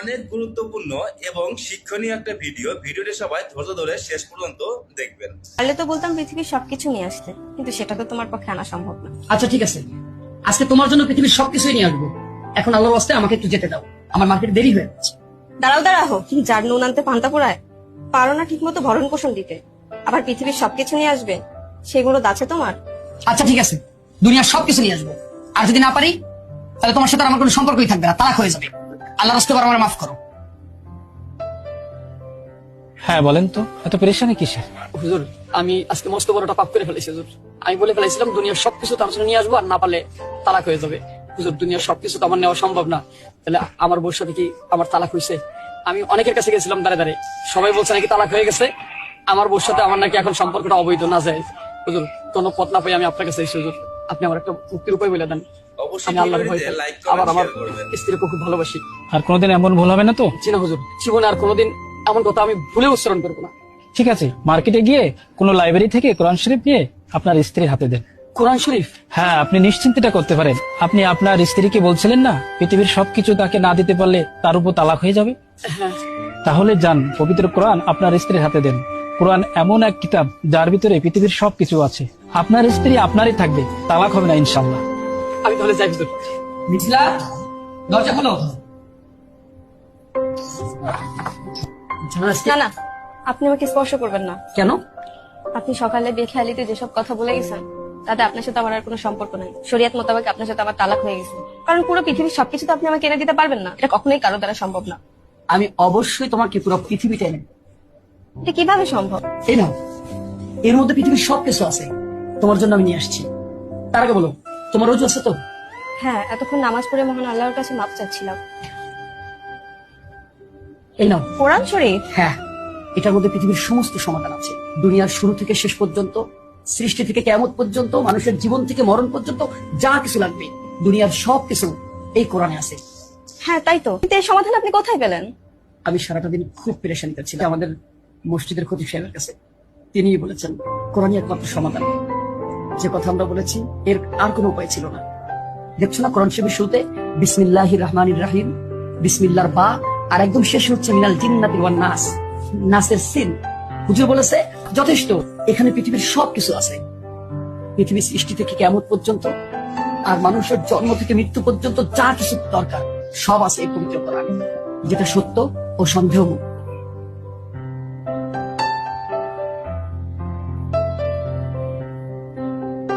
অনেক গুরুত্বপূর্ণ এবং শিক্ষণীয় একটা ভিডিওটি সবাই ধৈর্য ধরে শেষ পর্যন্ত দেখবেন। পারলে তো বলতাম পৃথিবীর সবকিছু নিয়ে আসতে, কিন্তু সেটা তো তোমার পক্ষে আনা সম্ভব না। আচ্ছা ঠিক আছে, আজকে তোমার জন্য পৃথিবীর সবকিছুই নিয়ে আসবো। এখন আল্লাহর ওয়াস্তে আমাকে একটু যেতে দাও, আমার মার্কেটে দেরি হয়ে যাচ্ছে। দাঁড়াও, যার নুন আনতে পান্তা পোড়ায়, পারো না ঠিক মতো ভরণ পোষণ দিতে, আবার পৃথিবীর সবকিছু নিয়ে আসবে, সেগুলো আছে তোমার? আচ্ছা ঠিক আছে, দুনিয়ার সবকিছু নিয়ে আসবো, আর যদি না পারি তাহলে তোমার সাথে আর আমার কোনো সম্পর্কই থাকবে না, তালাক হয়ে যাবে। আল্লাহর রাস্তে আমার মাফ করো। হ্যাঁ বলেন তো, এত পেরেশানি কিসের? হুজুর, আমি আজকে মস্ত বড়টা পাপ করে ফেলেছি হুজুর। আমি বলে ফেলেছিলাম দুনিয়ার সবকিছু তার জন্য নিয়ে আসবো, আর না পারলে তালাক হয়ে যাবে। হুজুর, দুনিয়ার সবকিছু তো আমার নেওয়া সম্ভব না, তাহলে আমার বউর সাথে কি আমার তালাক হয়েছে? আমি অনেকের কাছে গেছিলাম দাঁড়ে, সবাই বলছে নাকি তালাক হয়ে গেছে, আমার বউর সাথে আমার নাকি এখন সম্পর্কটা অবৈধ না যায়। হুজুর, কোনো পথ না পাই আমি আপনার কাছে এসেছি হুজুর, আপনি আমার একটা মুক্তির উপায় বলে দেন। আমি আল্লাহর ভয় পাই, আবার আমার স্ত্রীকে খুব ভালোবাসি। আর কোনোদিন এমন ভুল হবে না তো? জি না হুজুর, জীবনে আর কোনোদিন এমন কথা আমি ভুলে উচ্চারণ করবো না। ঠিক আছে, মার্কেটে গিয়ে কোনো লাইব্রেরি থেকে কোরআন শরীফ নিয়ে আপনার স্ত্রীর হাতে দেন। কোরআন শরীফ? হ্যাঁ, আপনি নিশ্চিন্তটা করতে পারেন। আপনি আপনার স্ত্রীকে বলছিলেন না পৃথিবীর সবকিছু তাকে না দিতে পারলে তার উপর তালাক হয়ে যাবে? তাহলে যান, পবিত্র কোরআন আপনার স্ত্রীর হাতে দেন। কোরআন এমন এক কিতাব যার ভিতরে পৃথিবীর সবকিছু আছে। আপনার স্ত্রী আপনারই থাকবে, তালাক হবে না ইনশাল্লাহ। আমি তাহলে যাই হুজুর। মিথিলা, দরজা খোলো। না, আপনি আমাকে স্পর্শ করবেন না। কেন? আপনি সকালে বেখেয়ালিতে যেসব কথা বলে গেছেন, তাতে আপনার সাথে আমার আর কোনো সম্পর্ক নাই। শরিয়ত মোতাবেক আপনার সাথে আমার তালাক হয়ে গেছে, কারণ পুরো পৃথিবীর সবকিছু তো আপনি আমাকে এনে দিতে পারবেন না, এটা কখনোই কারো দ্বারা সম্ভব না। আমি অবশ্যই তোমাকে পুরো পৃথিবীটা এনে। এটা কিভাবে সম্ভব? এই নাও, এর মধ্যে পৃথিবীর সবকিছু আছে, তোমার জন্য আমি নিয়ে আসছি। তার আগে বলো, তোমার রোজু আছে তো? হ্যাঁ, এতক্ষণ নামাজ পড়ে মহান আল্লাহর কাছে মাপ চাচ্ছিলাম। এই নাও কোরআন শরীফ। হ্যাঁ, এটার মধ্যে পৃথিবীর সমস্ত সমাধান আছে। দুনিয়ার শুরু থেকে শেষ পর্যন্ত, সৃষ্টি থেকে কিয়ামত পর্যন্ত, মানুষের জীবন থেকে মরণ পর্যন্ত যা কিছু লাগবে দুনিয়ার সবকিছু এই কোরআনে আছে। হ্যাঁ তাই তো, কিন্তু এই সমাধান আপনি কোথায় পেলেন? আমি সারাটা দিন খুব পেরেশানিতে ছিলাম আমাদের মসজিদের খতিব সাহেবের কাছে। তিনিই বলেছেন কোরআনই একমাত্র সমাধান। যে কথা আমরা বলেছি এর আর কোনো উপায় ছিল না। দেখছো না কোরআন শরীফের শুরুতে বিসমিল্লাহির রহমানির রহিম, বিসমিল্লাহর বা, আর একদম শেষে হচ্ছে মিনাল জিন্নাতি ওয়ান নাস, নাসের সিন। হুজুর বলেছে যথেষ্ট, এখানে পৃথিবীর সবকিছু আছে। পৃথিবীর সৃষ্টি থেকে কিয়ামত পর্যন্ত, আর মানুষের জন্ম থেকে মৃত্যু পর্যন্ত যা কিছু দরকার সব আছে এই পবিত্র কোরআনে, যেটা সত্য ও সন্দেহমুক্ত।